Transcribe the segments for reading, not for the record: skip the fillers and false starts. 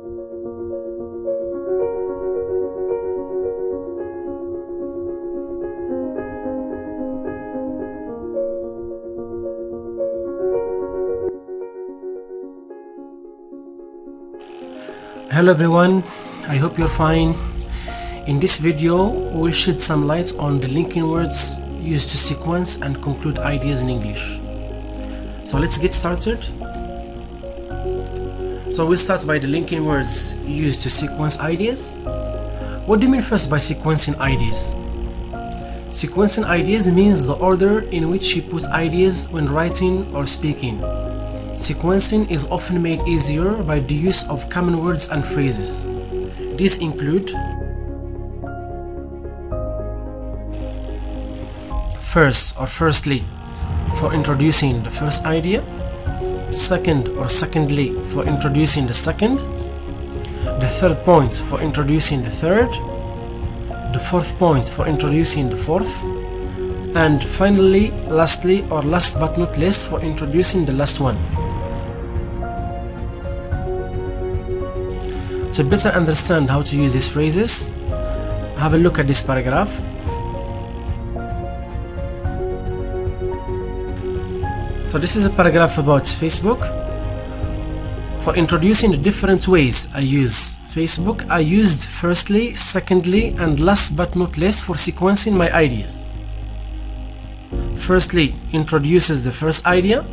Hello everyone, I hope you're fine. In this video, we'll shed some light on the linking words used to sequence and conclude ideas in English. So let's get started. So we'll start by the linking words used to sequence ideas. What do you mean first by sequencing ideas? Sequencing ideas means the order in which you put ideas when writing or speaking. Sequencing is often made easier by the use of common words and phrases. These include first or firstly for introducing the first idea, second or secondly for introducing the second, the third point for introducing the third, the fourth point for introducing the fourth, and finally, lastly or last but not least for introducing the last one. To better understand how to use these phrases, have a look at this paragraph. So this is a paragraph about Facebook. For introducing the different ways I use Facebook, I used firstly, secondly, and last but not least for sequencing my ideas. Firstly introduces the first idea.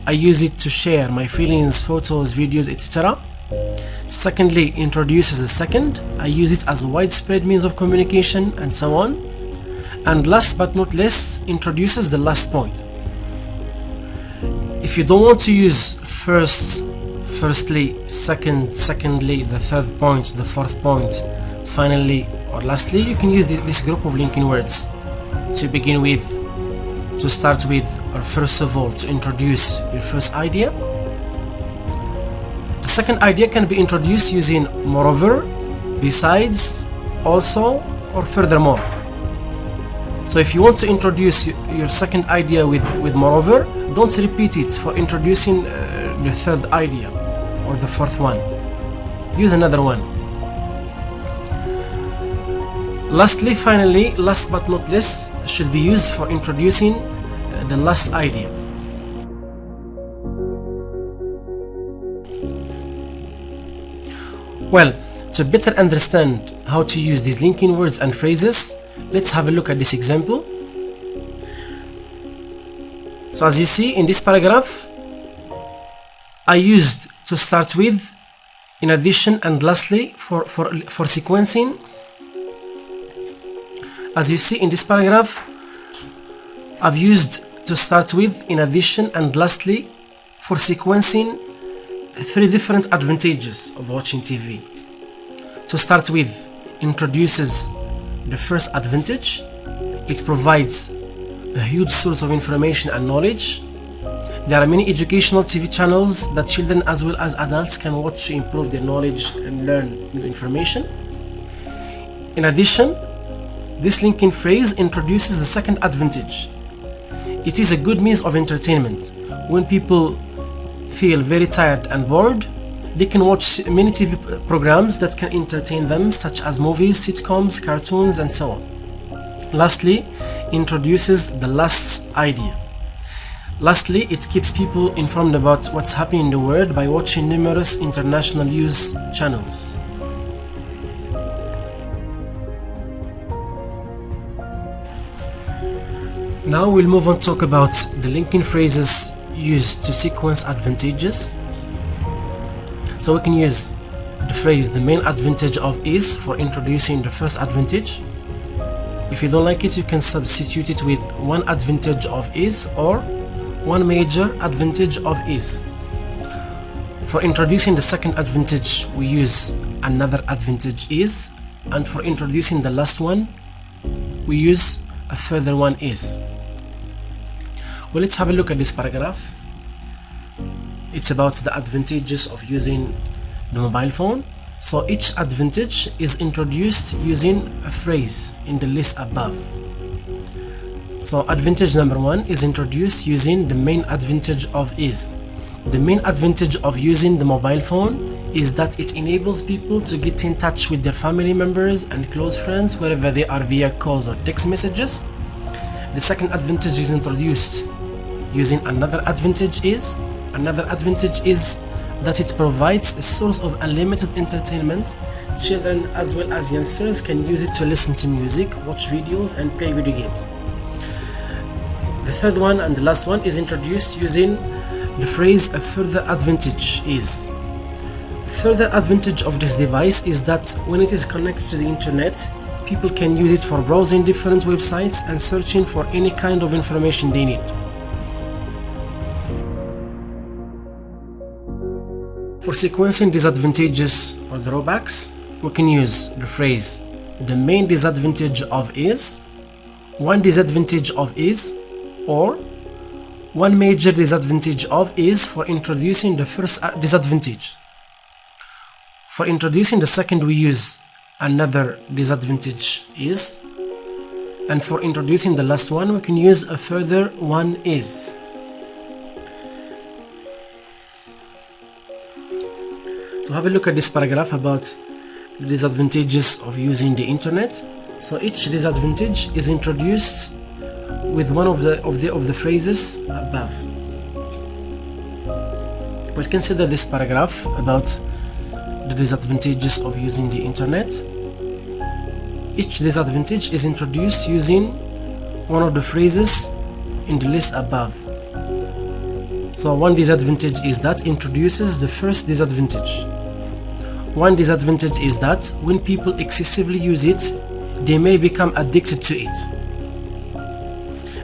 I use it to share my feelings, photos, videos, etc. Secondly introduces the second. I use it as a widespread means of communication, and so on. And last but not least introduces the last point. If you don't want to use firstly, secondly, the third point, the fourth point, finally or lastly, you can use this group of linking words to begin with, to start with, or first of all to introduce your first idea. The second idea can be introduced using moreover, besides, also, or furthermore. So if you want to introduce your second idea with moreover, don't repeat it for introducing the third idea or the fourth one. Use another one. Lastly, finally, last but not least should be used for introducing the last idea. Well, to better understand how to use these linking words and phrases, let's have a look at this example. So as you see in this paragraph, I used to start with, in addition, and lastly for sequencing. As you see in this paragraph, I've used to start with, in addition, and lastly for sequencing three different advantages of watching TV. To start with, introduces the first advantage. It provides a huge source of information and knowledge. There are many educational TV channels that children as well as adults can watch to improve their knowledge and learn new information. In addition, this linking phrase introduces the second advantage. It is a good means of entertainment. When people feel very tired and bored, they can watch many TV programs that can entertain them, such as movies, sitcoms, cartoons, and so on. Lastly, introduces the last idea. Lastly, it keeps people informed about what's happening in the world by watching numerous international news channels. Now we'll move on to talk about the linking phrases used to sequence advantages. So we can use the phrase the main advantage of is for introducing the first advantage. If you don't like it, you can substitute it with one advantage of is or one major advantage of is. For introducing the second advantage, we use another advantage is, and for introducing the last one, we use a further one is. Well, let's have a look at this paragraph. It's about the advantages of using the mobile phone. So each advantage is introduced using a phrase in the list above. So advantage number one is introduced using the main advantage of is. The main advantage of using the mobile phone is that it enables people to get in touch with their family members and close friends wherever they are via calls or text messages. The second advantage is introduced using another advantage is that it provides a source of unlimited entertainment. Children as well as youngsters can use it to listen to music, watch videos, and play video games. The third one and the last one is introduced using the phrase a further advantage is. Further advantage of this device is that when it is connected to the internet, people can use it for browsing different websites and searching for any kind of information they need. For sequencing disadvantages or drawbacks, we can use the phrase the main disadvantage of is, one disadvantage of is, or one major disadvantage of is for introducing the first disadvantage. For introducing the second, we use another disadvantage is, and for introducing the last one, we can use a further one is. So have a look at this paragraph about the disadvantages of using the internet. So each disadvantage is introduced with one of the phrases above. We'll consider this paragraph about the disadvantages of using the internet. Each disadvantage is introduced using one of the phrases in the list above. So one disadvantage is that introduces the first disadvantage. One disadvantage is that when people excessively use it, they may become addicted to it.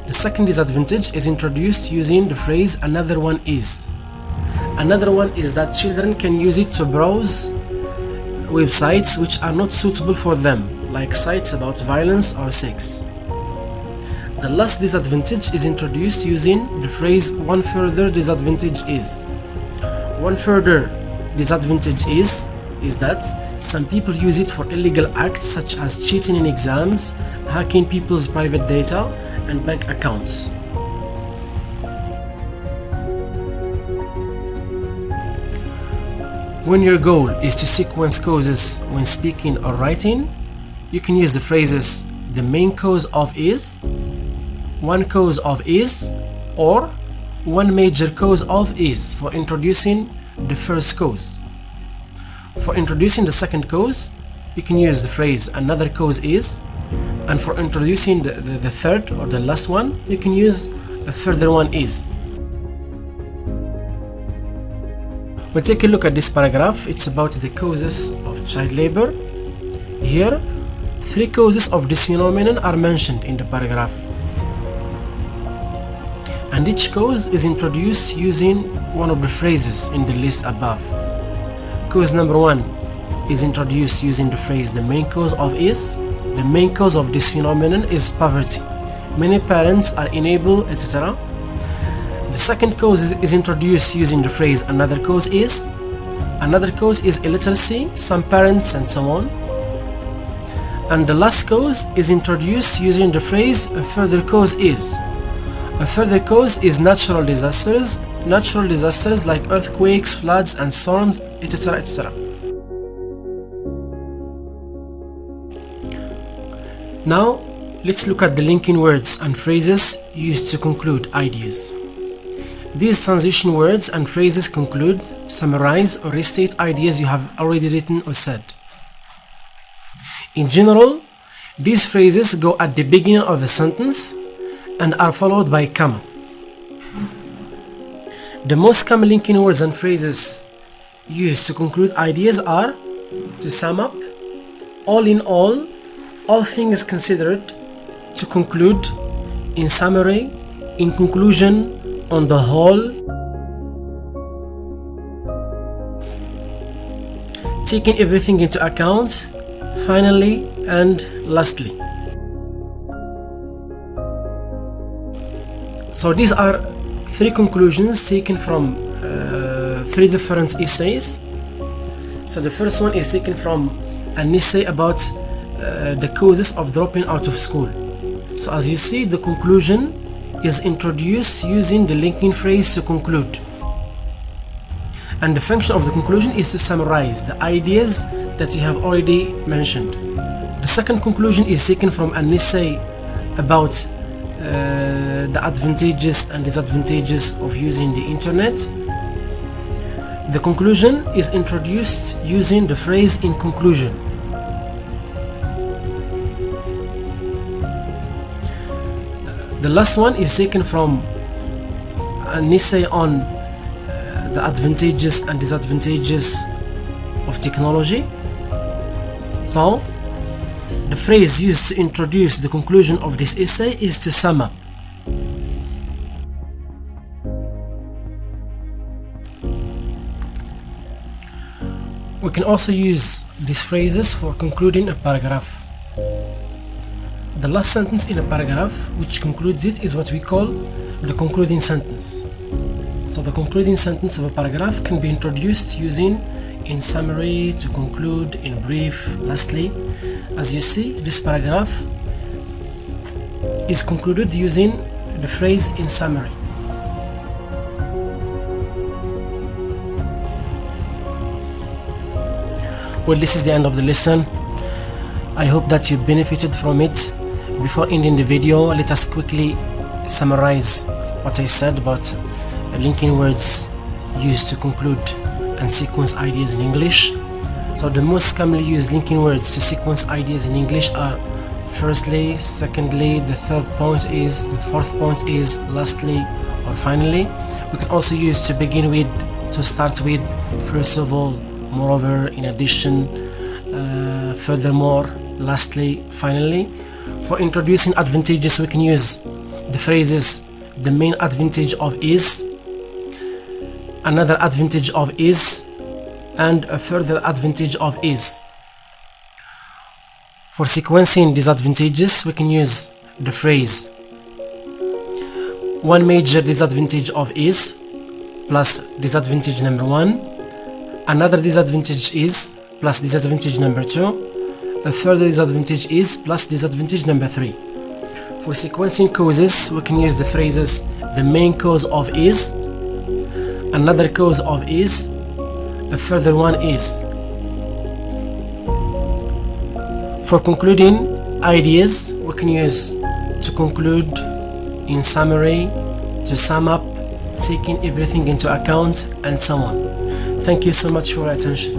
The second disadvantage is introduced using the phrase another one is. Another one is that children can use it to browse websites which are not suitable for them, like sites about violence or sex. The last disadvantage is introduced using the phrase one further disadvantage is. One further disadvantage is that some people use it for illegal acts such as cheating in exams, hacking people's private data, and bank accounts. When your goal is to sequence causes when speaking or writing, you can use the phrases the main cause of is, one cause of is, or one major cause of is for introducing the first cause. For introducing the second cause, you can use the phrase another cause is, and for introducing the third or the last one, you can use a further one is. We'll take a look at this paragraph. It's about the causes of child labor. Here, 3 causes of this phenomenon are mentioned in the paragraph, and each cause is introduced using one of the phrases in the list above. Cause number 1 is introduced using the phrase the main cause of is. The main cause of this phenomenon is poverty. Many parents are unable, etc. The second cause is introduced using the phrase another cause is. Another cause is illiteracy, some parents, and so on. And the last cause is introduced using the phrase a further cause is. A further cause is natural disasters like earthquakes, floods, and storms, etc., etc. Now, let's look at the linking words and phrases used to conclude ideas. These transition words and phrases conclude, summarize, or restate ideas you have already written or said. In general, these phrases go at the beginning of a sentence and are followed by a comma. The most common linking words and phrases used to conclude ideas are to sum up, all in all things considered, to conclude, in summary, in conclusion, on the whole, taking everything into account, finally, and lastly. So these are 3 conclusions taken from 3 different essays. So the first one is taken from an essay about the causes of dropping out of school. So as you see, the conclusion is introduced using the linking phrase to conclude. And the function of the conclusion is to summarize the ideas that you have already mentioned. The second conclusion is taken from an essay about the advantages and disadvantages of using the internet. The conclusion is introduced using the phrase "in conclusion." The last one is taken from an essay on the advantages and disadvantages of technology. So, the phrase used to introduce the conclusion of this essay is to sum up. We can also use these phrases for concluding a paragraph. The last sentence in a paragraph which concludes it is what we call the concluding sentence. So the concluding sentence of a paragraph can be introduced using "in summary," "to conclude," "in brief," "lastly." As you see, this paragraph is concluded using the phrase "in summary." Well, this is the end of the lesson. I hope that you benefited from it. Before ending the video, let us quickly summarize what I said about linking words used to conclude and sequence ideas in English. So the most commonly used linking words to sequence ideas in English are firstly, secondly, the third point is, the fourth point is, lastly, or finally. We can also use to begin with, to start with, first of all, moreover, in addition, furthermore, lastly, finally. For introducing advantages, we can use the phrases "the main advantage of is," "another advantage of is," and "a further advantage of is." For sequencing disadvantages, we can use the phrase "one major disadvantage of is" plus disadvantage number 1, "another disadvantage is" plus disadvantage number 2, "a further disadvantage is" plus disadvantage number 3. For sequencing causes, we can use the phrases "the main cause of is," "another cause of is," "a further one is." For concluding ideas, we can use "to conclude," "in summary," "to sum up," "taking everything into account," and so on. Thank you so much for your attention.